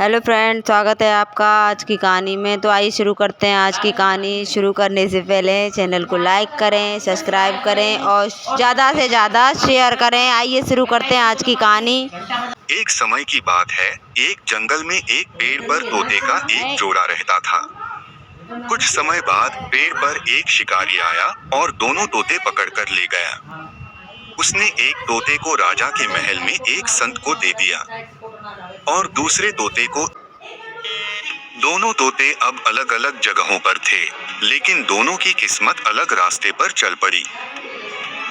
Hello friend, स्वागत है आपका आज की कहानी में। तो आइए शुरू करते हैं आज की कहानी। शुरू करने से पहले चैनल को लाइक करें, सब्सक्राइब करें और ज़्यादा से ज़्यादा शेयर करें। आइए शुरू करते हैं आज की कहानी। एक समय की बात है, एक जंगल में एक पेड़ पर तोते का एक जोड़ा रहता था। कुछ समय बाद पेड़ पर एक शिकारी आया और दोनों तोते पकड़कर ले गया। उसने एक तोते को राजा के महल में एक संत को दे दिया और दूसरे तोते को। दोनों तोते अब अलग अलग जगहों पर थे, लेकिन दोनों की किस्मत अलग रास्ते पर चल पड़ी।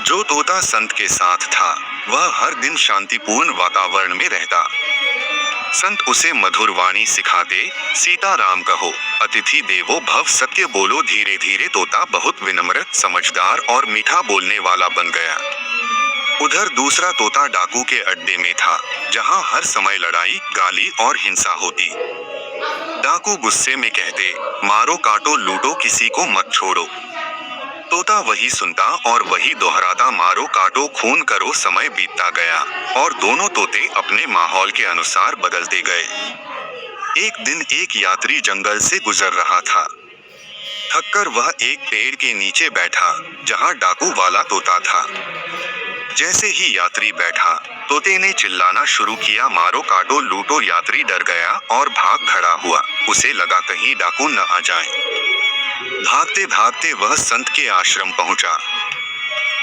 जो तोता संत के साथ था, वह हर दिन शांतिपूर्ण वातावरण में रहता। संत उसे मधुर वाणी सिखाते, सीताराम कहो, अतिथि देवो भव, सत्य बोलो। धीरे धीरे तोता बहुत विनम्र, समझदार और मीठा बोलने वाला बन गया। उधर दूसरा तोता डाकू के अड्डे में था, जहां हर समय लड़ाई, गाली और हिंसा होती। डाकू गुस्से में कहते, मारो काटो लूटो, किसी को मत छोड़ो। तोता वही सुनता और वही दोहराता, मारो काटो खून करो। समय बीतता गया और दोनों तोते अपने माहौल के अनुसार बदलते गए। एक दिन एक यात्री जंगल से गुजर रहा था। थककर वह एक पेड़ के नीचे बैठा, जहां डाकू वाला तोता था। जैसे ही यात्री बैठा, तोते ने चिल्लाना शुरू किया, मारो काटो लूटो। यात्री डर गया और भाग खड़ा हुआ। उसे लगा कहीं डाकू न आ जाए। भागते भागते वह संत के आश्रम पहुंचा।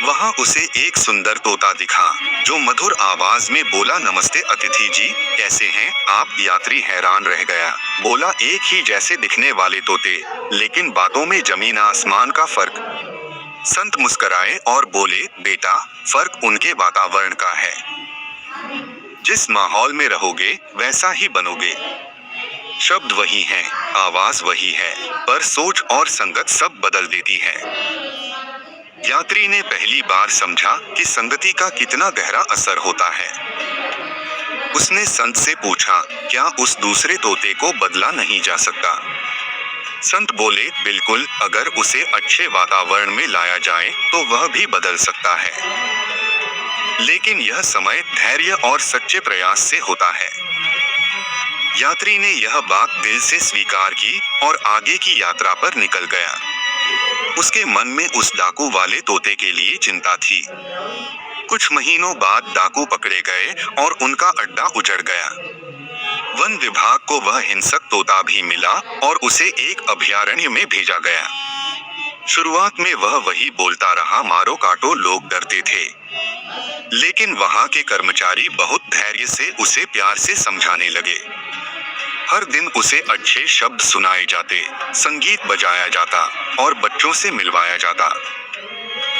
वहां उसे एक सुंदर तोता दिखा, जो मधुर आवाज में बोला, नमस्ते अतिथि जी, कैसे हैं आप? यात्री हैरान रह गया। बोला, एक ही जैसे दिखने वाले तोते, लेकिन बातों में जमीन आसमान का फर्क। संत मुस्कुराए और बोले, बेटा, फर्क उनके वातावरण का है। जिस माहौल में रहोगे, वैसा ही बनोगे। शब्द वही हैं, आवाज वही है, पर सोच और संगत सब बदल देती है। यात्री ने पहली बार समझा कि संगति का कितना गहरा असर होता है। उसने संत से पूछा, क्या उस दूसरे तोते को बदला नहीं जा सकता? संत बोले, बिल्कुल, अगर उसे अच्छे वातावरण में लाया जाए तो वह भी बदल सकता है। लेकिन यह समय, धैर्य और सच्चे प्रयास से होता है। यात्री ने यह बात दिल से स्वीकार की और आगे की यात्रा पर निकल गया। उसके मन में उस डाकू वाले तोते के लिए चिंता थी। कुछ महीनों बाद डाकू पकड़े गए और उनका अड्डा उजड़ गया। वन विभाग को वह हिंसक तोता भी मिला और उसे एक अभयारण्य में भेजा गया। शुरुआत में वह वही बोलता रहा, मारो काटो। लोग डरते थे, लेकिन वहां के कर्मचारी बहुत धैर्य से उसे प्यार से समझाने लगे। हर दिन उसे अच्छे शब्द सुनाए जाते, संगीत बजाया जाता और बच्चों से मिलवाया जाता।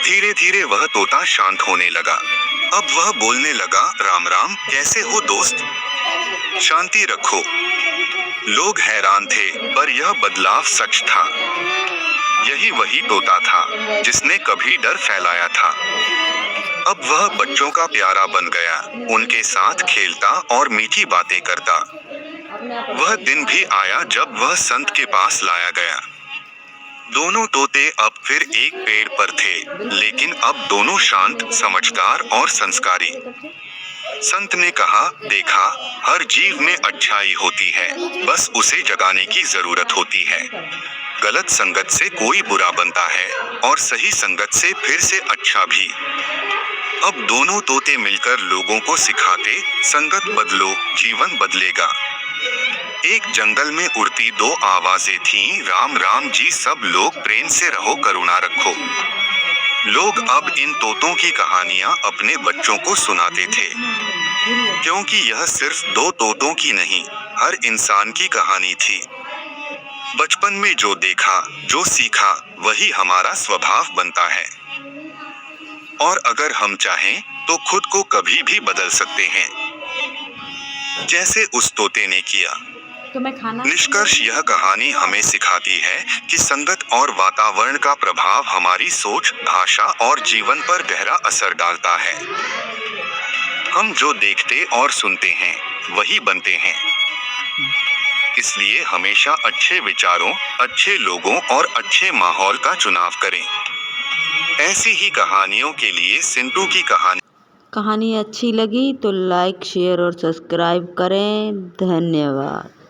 धीरे धीरे वह तोता शांत होने लगा। अब वह बोलने लगा, राम राम, कैसे हो दोस्त? शांति रखो। लोग हैरान थे, पर यह बदलाव सच था। यही वही तोता था जिसने कभी डर फैलाया था। अब वह बच्चों का प्यारा बन गया, उनके साथ खेलता और मीठी बातें करता। वह दिन भी आया जब वह संत के पास लाया गया। दोनों तोते अब फिर एक पेड़ पर थे, लेकिन अब दोनों शांत, समझदार और संस्कारी। संत ने कहा, देखा, हर जीव में अच्छाई होती है, बस उसे जगाने की जरूरत होती है। गलत संगत से कोई बुरा बनता है और सही संगत से फिर से अच्छा भी। अब दोनों तोते मिलकर लोगों को सिखाते, संगत बदलो, जीवन बदलेगा। एक जंगल में उड़ती दो आवाजें थीं, राम राम जी, सब लोग प्रेम से रहो, करुणा रखो। लोग अब इन तोतों की कहानियां अपने बच्चों को सुनाते थे, क्योंकि यह सिर्फ दो तोतों की नहीं, हर इंसान की कहानी थी। बचपन में जो देखा, जो सीखा, वही हमारा स्वभाव बनता है। और अगर हम चाहें तो खुद को कभी भी बदल सकते हैं, जैसे उस तोते ने किया। निष्कर्ष, यह कहानी हमें सिखाती है कि संगत और वातावरण का प्रभाव हमारी सोच, भाषा और जीवन पर गहरा असर डालता है। हम जो देखते और सुनते हैं, वही बनते हैं। इसलिए हमेशा अच्छे विचारों, अच्छे लोगों और अच्छे माहौल का चुनाव करें। ऐसी ही कहानियों के लिए सिंटू की कहानी अच्छी लगी तो लाइक, शेयर और सब्सक्राइब करें। धन्यवाद।